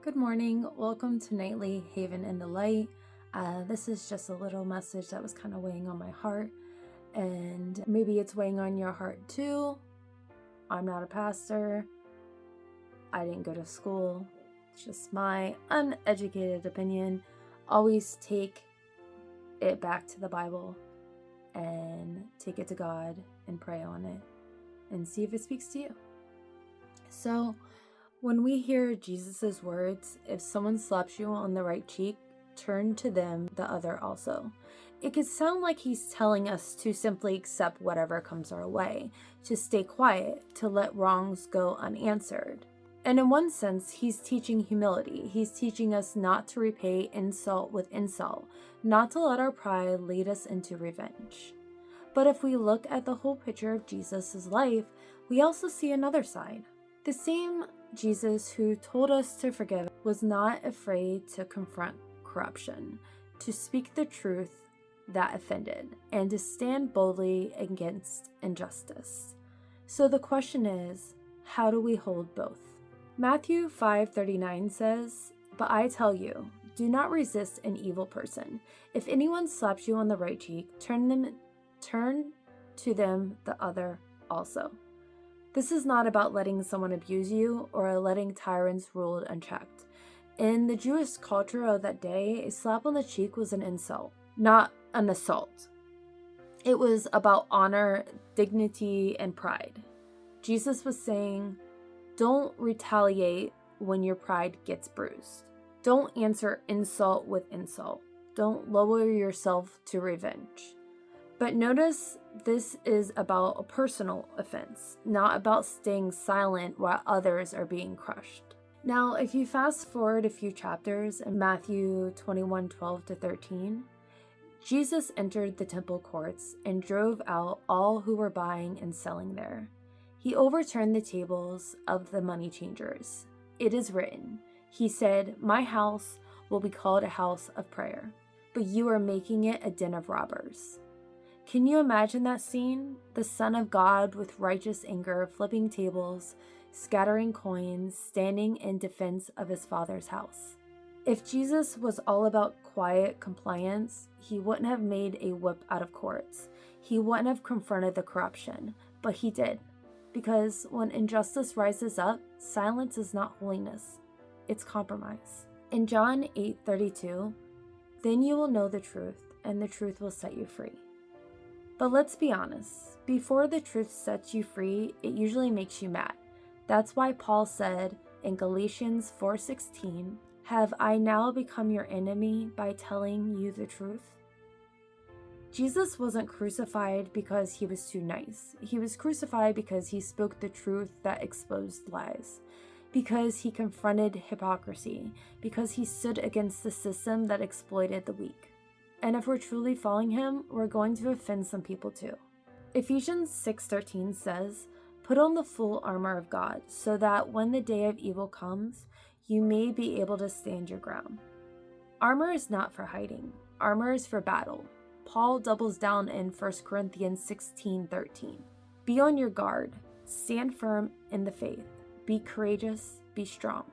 Good morning. Welcome to Nightly Haven in the Light. This is just a little message that was kind of weighing on my heart, and maybe it's weighing on your heart too. I'm not a pastor. I didn't go to school. It's just my uneducated opinion. Always take it back to the Bible and take it to God and pray on it and see if it speaks to you. So, when we hear Jesus' words, if someone slaps you on the right cheek, turn to them the other also. It could sound like he's telling us to simply accept whatever comes our way, to stay quiet, to let wrongs go unanswered. And in one sense, he's teaching humility. He's teaching us not to repay insult with insult, not to let our pride lead us into revenge. But if we look at the whole picture of Jesus' life, we also see another side. The same Jesus who told us to forgive was not afraid to confront corruption, to speak the truth that offended, and to stand boldly against injustice. So the question is, how do we hold both? Matthew 5:39 says, "But I tell you, do not resist an evil person. If anyone slaps you on the right cheek, turn to them the other also." This is not about letting someone abuse you or letting tyrants rule unchecked. In the Jewish culture of that day, a slap on the cheek was an insult, not an assault. It was about honor, dignity, and pride. Jesus was saying, don't retaliate when your pride gets bruised. Don't answer insult with insult. Don't lower yourself to revenge. But notice this is about a personal offense, not about staying silent while others are being crushed. Now, if you fast forward a few chapters in Matthew 21:12-13, Jesus entered the temple courts and drove out all who were buying and selling there. He overturned the tables of the money changers. It is written, he said, "My house will be called a house of prayer, but you are making it a den of robbers." Can you imagine that scene? The Son of God with righteous anger flipping tables, scattering coins, standing in defense of his Father's house. If Jesus was all about quiet compliance, he wouldn't have made a whip out of courts. He wouldn't have confronted the corruption, but he did. Because when injustice rises up, silence is not holiness, it's compromise. In John 8:32, "Then you will know the truth, and the truth will set you free." But let's be honest, before the truth sets you free, it usually makes you mad. That's why Paul said in Galatians 4:16, "Have I now become your enemy by telling you the truth?" Jesus wasn't crucified because he was too nice. He was crucified because he spoke the truth that exposed lies, because he confronted hypocrisy, because he stood against the system that exploited the weak. And if we're truly following him, we're going to offend some people too. Ephesians 6:13 says, "Put on the full armor of God, so that when the day of evil comes, you may be able to stand your ground." Armor is not for hiding. Armor is for battle. Paul doubles down in 1 Corinthians 16:13. Be on your guard. Stand firm in the faith. Be courageous. Be strong.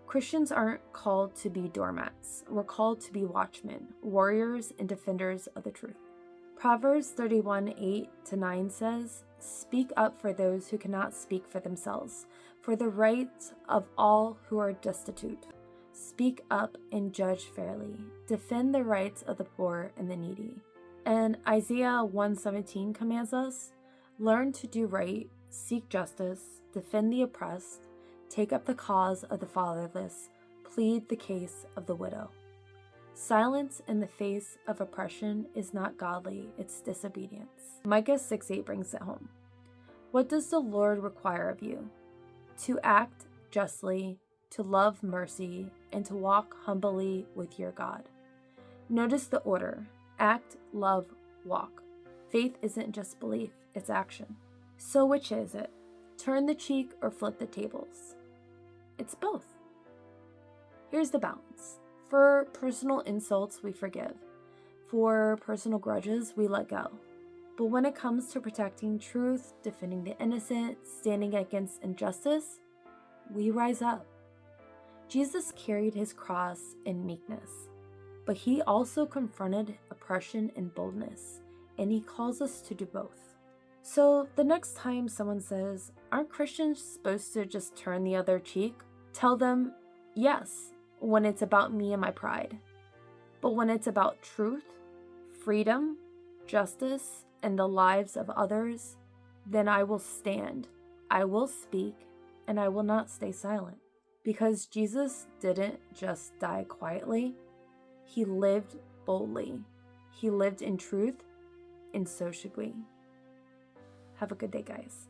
Christians aren't called to be doormats. We're called to be watchmen, warriors, and defenders of the truth. Proverbs 31:8-9 says, "Speak up for those who cannot speak for themselves, for the rights of all who are destitute. Speak up and judge fairly. Defend the rights of the poor and the needy." And Isaiah 1:17 commands us, "Learn to do right, seek justice, defend the oppressed, take up the cause of the fatherless, plead the case of the widow." Silence in the face of oppression is not godly, it's disobedience. Micah 6:8 brings it home. What does the Lord require of you? To act justly, to love mercy, and to walk humbly with your God. Notice the order. Act, love, walk. Faith isn't just belief, it's action. So which is it? Turn the cheek or flip the tables? It's both. Here's the balance. For personal insults, we forgive. For personal grudges, we let go. But when it comes to protecting truth, defending the innocent, standing against injustice, we rise up. Jesus carried his cross in meekness, but he also confronted oppression in boldness, and he calls us to do both. So the next time someone says, "Aren't Christians supposed to just turn the other cheek?" Tell them, yes, when it's about me and my pride. But when it's about truth, freedom, justice, and the lives of others, then I will stand, I will speak, and I will not stay silent. Because Jesus didn't just die quietly, he lived boldly. He lived in truth, and so should we. Have a good day, guys.